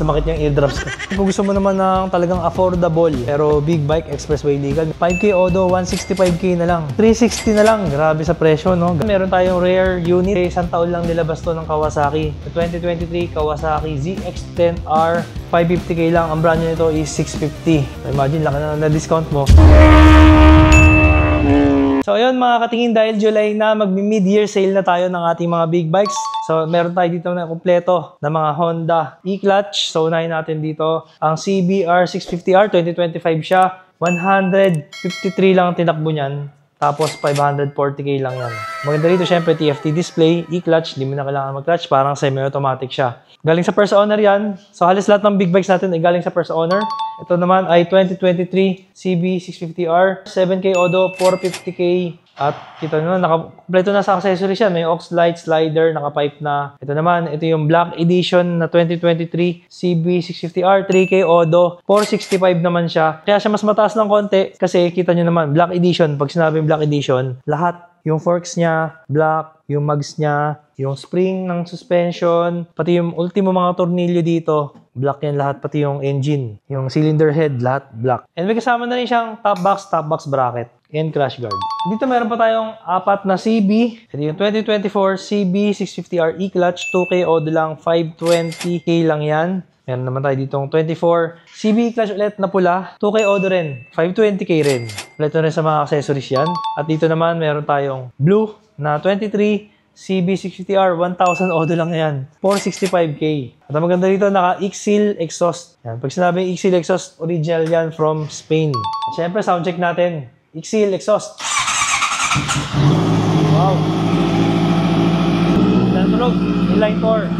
Sumakit yung eardrums ko. Kung gusto mo naman ng talagang affordable, pero big bike, expressway legal, 5K Odo, 165K na lang. 360 na lang. Grabe sa presyo, no? Meron tayong rare unit. Isang taon lang nilabas to ng Kawasaki. 2023 Kawasaki ZX-10R. 550K lang. Ang brand nito is 650. So imagine, laki na discount mo. So ayun mga katingin, dahil July na, magmi-mid-year sale na tayo ng ating mga big bikes. So meron tayo dito na kumpleto na mga Honda e-clutch. So unahin natin dito ang CBR 650R, 2025 siya. 153 lang ang tinakbo niyan. Tapos 540K lang yan. Maganda rito syempre TFT display, e-clutch, hindi mo na kailangan mag-clutch, parang semi-automatic siya. Galing sa first owner yan. So halos lahat ng big bikes natin ay galing sa first owner. Ito naman ay 2023 CB650R, 7K Odo, 450K. At kita nyo, nakakompleto na sa accessories yan. May aux light, slider, naka-pipe na. Ito naman, ito yung Black Edition na 2023 CB650R, 3K Odo, 465 naman siya. Kaya siya mas mataas ng konti kasi kita nyo naman, Black Edition. Pag sinabing Black Edition, lahat, yung forks niya, black, yung mags niya, yung spring ng suspension, pati yung ultimo mga tornilyo dito, black yan lahat, pati yung engine, yung cylinder head, lahat black. And may kasama na rin siyang top box bracket, and crash guard. Dito meron pa tayong apat na CB. Ito yung 2024 CB650R e-clutch, 2K Odo lang, 520K lang yan. Meron naman tayo ditong 24 CB clutch ulit na pula, 2K Odo rin, 520K rin. Ulit rin sa mga accessories yan. At dito naman meron tayong blue na 23 CB650R, 1,000 Odo lang yan, 465K. At ang maganda dito, naka-X-Seal exhaust. Yan. Pag sinabing X-Seal exhaust, original yan from Spain. At syempre, sound check natin. X-Seal exhaust. Wow. Yan tunog. Inline 4.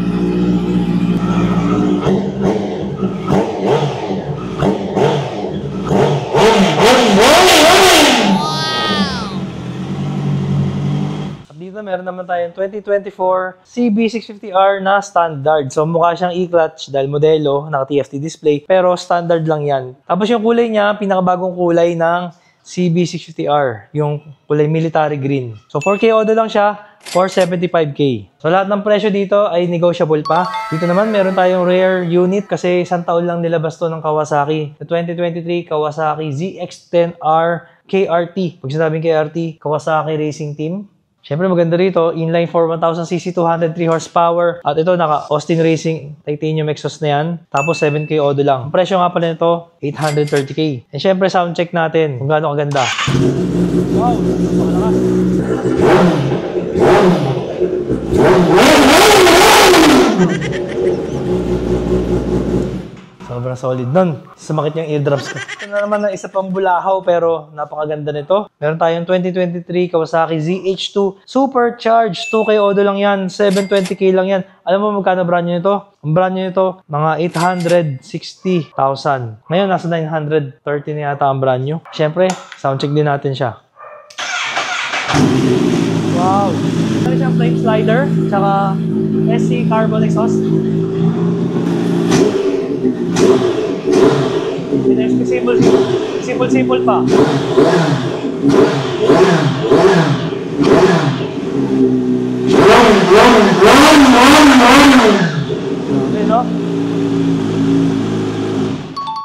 Meron naman tayong 2024 CB650R na standard. So mukha siyang e-clutch dahil modelo, naka-TFT display, pero standard lang yan. Tapos yung kulay niya, pinakabagong kulay ng CB650R, yung kulay military green. So 4K Odo lang siya, 475K. So lahat ng presyo dito ay negotiable pa. Dito naman meron tayong rare unit kasi isang taon lang nilabas to ng Kawasaki. The 2023 Kawasaki ZX-10R KRT. Pag sinabing KRT, Kawasaki Racing Team. Siyempre maganda rito, inline 4 1000cc, 203 horsepower. At ito, naka-Austin Racing titanium exhaust na yan. Tapos 7K Odo lang. Ang presyo nga pala nito, 830K. And siyempre, sound check natin kung gaano kaganda. Wow! Napakalakas! Sobrang solid nun. Sumakit yung eardrums ko. Ito na naman ang isa pang bulahaw pero napakaganda nito. Meron tayong 2023 Kawasaki ZH2 Supercharged. 2K Odo lang yan. 720K lang yan. Alam mo magkano brand nyo nito? Ang brand nyo nito, mga 860,000. Ngayon, nasa 930 na yata ang brand nyo. Siyempre, sound check din natin siya. Wow! Meron siyang flame slider, tsaka SC carbon exhaust. Simple pa. Okay, no?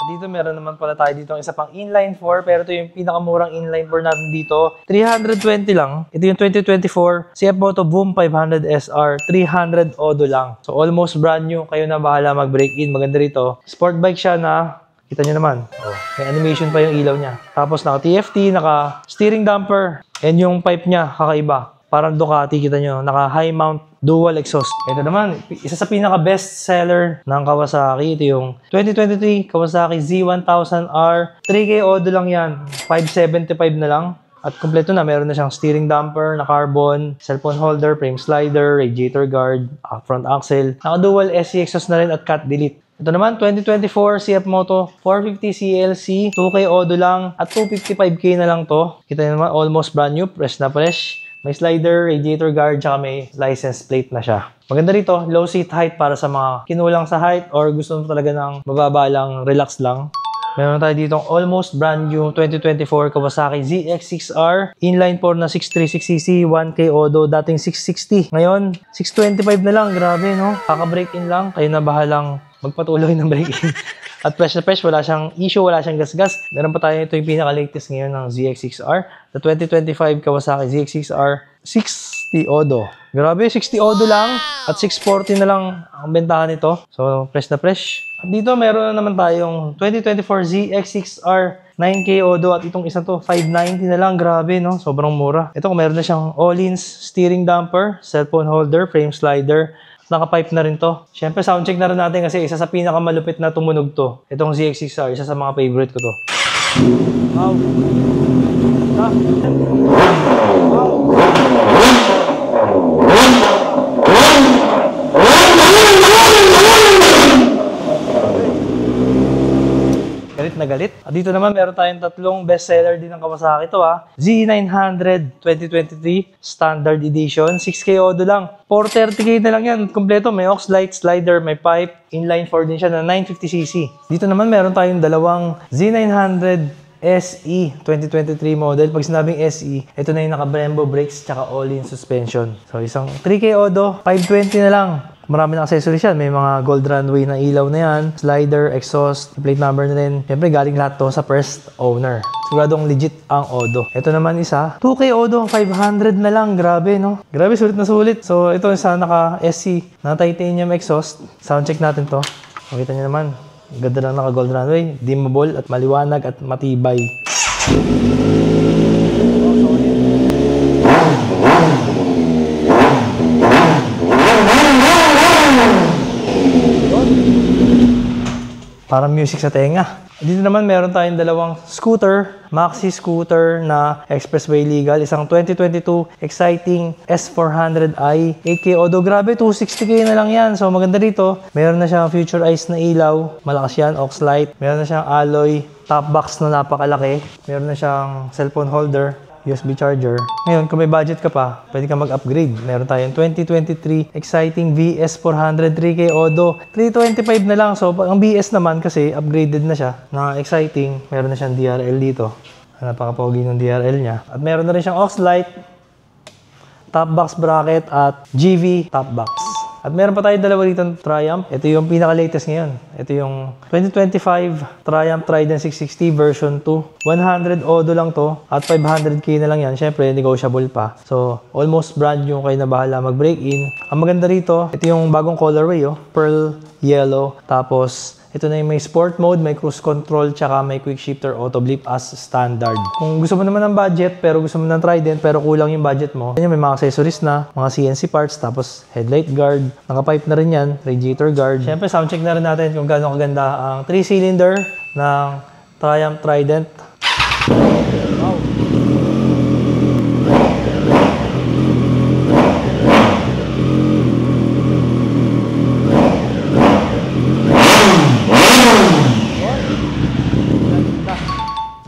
Dito meron naman pala tayo dito isa pang inline 4, pero ito yung pinakamurang inline 4 natin dito. 320 lang. Ito yung 2024 CF Moto Boom 500 SR, 300 Odo lang. So almost brand new. Kayo na bahala mag-break in. Maganda rito. Sport bike siya na kita nyo naman. Oh, may animation pa yung ilaw niya. Tapos naka-TFT, naka-steering damper. And yung pipe niya, kakaiba. Parang Ducati, kita nyo. Naka-high mount dual exhaust. Ito naman, isa sa pinaka-best seller ng Kawasaki. Ito yung 2023 Kawasaki Z1000R. 3K Odo lang yan. 575 na lang. At kompleto na, meron na siyang steering damper na carbon, cellphone holder, frame slider, radiator guard, front axle. Naka-dual SC exhaust na rin at cut delete. Ito naman, 2024 CF Moto 450 CLC, 2K Odo lang at 255K na lang to. Kita nyo naman, almost brand new, fresh na fresh. May slider, radiator guard, tsaka may license plate na siya. Maganda rito, low seat height para sa mga kinulang sa height or gusto mo talaga ng mababa lang, relax lang. Meron tayo ditong almost brand new 2024 Kawasaki ZX6R. Inline 4 na 636cc, 1K Odo, dating 660. Ngayon, 625 na lang. Grabe, no? Kaka-break in lang. Kayo na bahalang magpatuloy ng braking. At fresh na fresh, wala siyang issue, wala siyang gasgas. Meron pa tayo, ito yung pinaka-latest ngayon ng ZX6R. The 2025 Kawasaki ZX6R 60 Odo. Grabe, 60 Odo lang at 640 na lang ang bentahan nito. So, fresh na fresh. At dito, meron na naman tayong 2024 ZX6R 9K Odo at itong isa to, 590 na lang. Grabe, no? Sobrang mura. Ito, meron na siyang all-ins, steering damper, cellphone holder, frame slider. Naka-pipe na rin to. Siyempre, soundcheck na rin natin kasi isa sa pinakamalupit na tumunog to. Itong ZX6R, isa sa mga favorite ko to. Wow. Wow. Galit na galit. At dito naman, meron tayong tatlong bestseller din ng Kawasaki to Z900 2023 Standard Edition. 6K Odo lang. 430K na lang yan. Kompleto. May aux light, slider, may pipe. Inline 4 din siya na 950cc. Dito naman, meron tayong dalawang Z900 SE 2023 model. Pag sinabing SE, ito na yung naka-Brembo brakes tsaka all-in suspension. So, isang 3K Odo, 520 na lang. Marami na accessories yan. May mga gold runway na ilaw na yan. Slider, exhaust, plate number na rin. Siyempre, galing lahat to sa first owner. Siguradong legit ang Odo. Ito naman isa, 2K Odo, 500 na lang. Grabe, no? Grabe, sulit na sulit. So, ito isa naka-SC na titanium exhaust. Soundcheck natin to. Makita nyo naman. Ganda lang naka-gold runway. Dimmable at maliwanag at matibay. Parang music sa tenga. Dito naman meron tayong dalawang scooter, maxi scooter na expressway legal. Isang 2022 exciting S400i 8K Odo. Grabe, 260K na lang yan. So maganda dito. Meron na siyang future eyes na ilaw. Malakas yan, aux light. Meron na siyang alloy top box na napakalaki. Meron na siyang cellphone holder. USB charger. Ngayon, kung may budget ka pa, pwede ka mag-upgrade. Meron tayong 2023 exciting VS400 3K Odo. 325 na lang. So, ang BS naman kasi upgraded na siya. Na exciting, meron na siyang DRL dito. Napaka-pogi ng DRL niya. At meron na rin siyang aux light, top box bracket at GV top box. At meron pa tayo dalawa dito ng Triumph. Ito yung pinaka-latest ngayon. Ito yung 2025 Triumph Trident 660 version 2. 100 Odo lang to. At 500K na lang yan. Siyempre, negotiable pa. So, almost brand new kayo na bahala mag-break-in. Ang maganda rito, ito yung bagong colorway, pearl yellow. Tapos, ito na yung may sport mode, may cruise control, tsaka may quick shifter auto blip as standard. Kung gusto mo naman ng budget, pero gusto mo ng Trident, pero kulang yung budget mo, yan may mga accessories na, mga CNC parts, tapos headlight guard, naka-pipe na rin yan, radiator guard. Siyempre, soundcheck na rin natin kung gaano kaganda ang 3-cylinder ng Triumph Trident. Wow!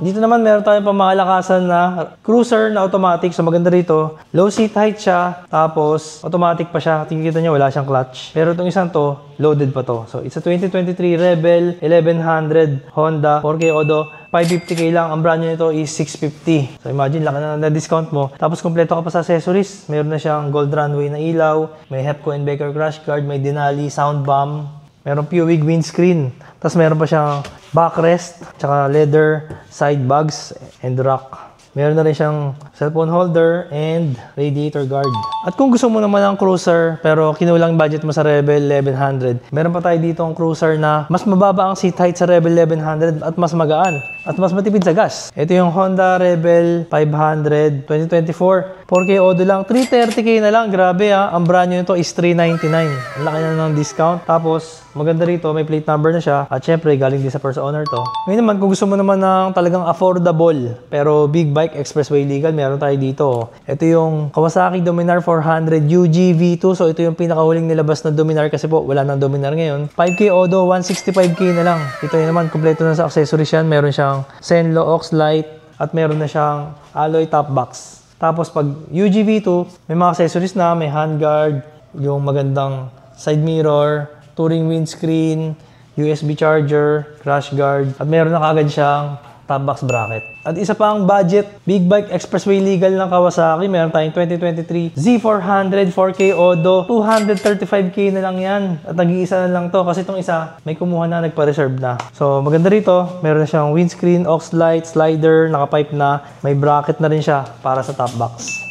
Dito naman meron tayong pamakalakasan na cruiser na automatic. So maganda rito. Low seat height siya. Tapos automatic pa siya. Tingnan nyo, wala siyang clutch. Pero itong isang to, loaded pa to. So it's a 2023 Rebel 1100 Honda 4K Odo. 550K lang. Ang brand nyo nito is 650. So imagine, laki na discount mo. Tapos kompleto ka pa sa accessories. Meron na siyang gold runway na ilaw. May Hepco and Becker crash guard. May Denali sound bomb. Meron Puig windscreen. Tapos meron pa siyang backrest, tsaka leather side bags and rack. Meron na rin siyang cellphone holder and radiator guard. At kung gusto mo naman ng cruiser pero kinulang budget mo sa Rebel 1100, meron pa tayo dito ang cruiser na mas mababa ang seat height sa Rebel 1100 at mas magaan at mas matipid sa gas. Ito yung Honda Rebel 500 2024. 4K Odo lang. 330K na lang. Grabe Ang brand new nito is 399. Ang laki na ng discount. Tapos, maganda rito. May plate number na siya. At syempre, galing din sa first owner to. Ngayon naman, kung gusto mo naman ng talagang affordable, pero big bike, expressway legal, meron tayo dito. Ito yung Kawasaki Dominar 400 UGV2. So, ito yung pinakahuling nilabas na Dominar kasi po, wala nang Dominar ngayon. 5K Odo, 165K na lang. Ito yun naman, kompleto na sa accessories yan. Meron siyang Senlo aux light at meron na siyang alloy top box. Tapos pag UGV2, may mga accessories na, may handguard, yung magandang side mirror, touring windscreen, USB charger, crash guard, at meron na kagad siyang top box bracket. At isa pa ang budget, big bike expressway legal ng Kawasaki. Meron tayong 2023 Z400 4K Odo. 235K na lang yan. At nag-iisa na lang to kasi itong isa may kumuha na, nagpa-reserve na. So maganda rito, meron na siyang windscreen, aux light, slider, naka-pipe na. May bracket na rin siya para sa top box.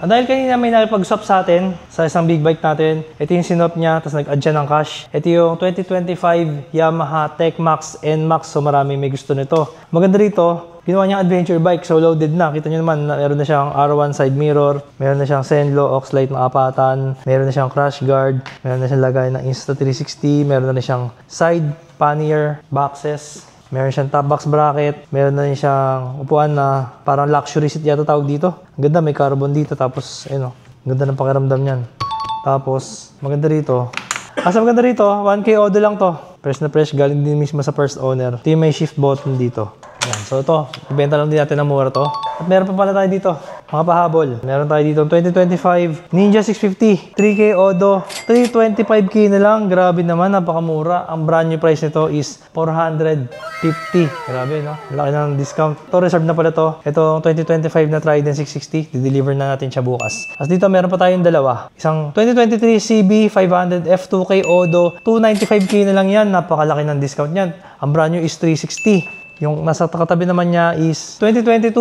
Dahil kanina may nakipag-swap sa atin sa isang big bike natin, ito yung sinop niya, tapos nag-add siya ng cash. Ito yung 2025 Yamaha TechMax NMAX, so marami may gusto nito. Maganda rito, ginawa niyang adventure bike, so loaded na. Kita niyo naman, meron na siyang R1 side mirror, meron na siyang Senlo, aux light na apatan, meron na siyang crash guard, meron na siyang lagay ng Insta360, meron na siyang side pannier boxes, meron siyang top box bracket, meron na rin siyang upuan na parang luxury seat yata tawag dito. Ang ganda, may carbon dito, tapos ayun, ganda ng pakiramdam niyan. Tapos maganda rito. Maganda rito, 1K Odo lang to. Fresh na fresh, galing din mismo sa first owner. Ito yung may shift button dito. Ayan, so ito, ibenta lang din natin ng mura to. At meron pa pala tayo dito, mga pahabol. Meron tayo dito 2025 Ninja 650, 3K Odo, 325K na lang. Grabe naman, napakamura. Ang brand new price nito is 450. Grabe, no? Laki ng discount. Ito, reserve na pala to. Ito, 2025 na Trident 660. Di-deliver na natin siya bukas. As dito, meron pa tayong dalawa. Isang 2023 CB 500 F2K Odo, 295K na lang yan. Napakalaki ng discount niyan. Ang brand new is 360. Yung nasa katabi naman niya is 2022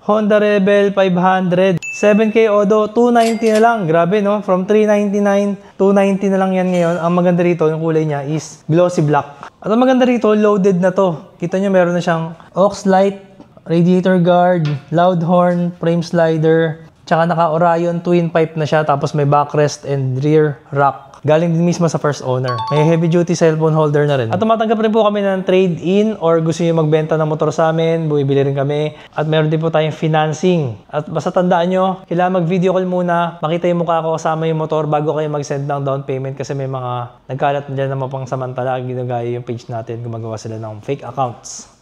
Honda Rebel 500. 7K Odo, 290 na lang. Grabe, no? From 399, 290 na lang yan ngayon. Ang maganda rito, yung kulay niya is glossy black. At ang maganda rito, loaded na to. Kita nyo, meron na siyang aux light, radiator guard, loud horn, frame slider, tsaka naka-Orion twin pipe na siya. Tapos may backrest and rear rack. Galing din mismo sa first owner. May heavy duty cellphone holder na rin. At tumatanggap rin po kami ng trade-in or gusto niyo magbenta ng motor sa amin, bumibili rin kami. At meron din po tayong financing. At basta tandaan nyo, kailangan mag-video call muna, makita yung mukha ko kasama yung motor bago kayo mag-send ng down payment kasi may mga nagkalat na dyan na mapangsamantala, ginagaya yung page natin, gumagawa sila ng fake accounts.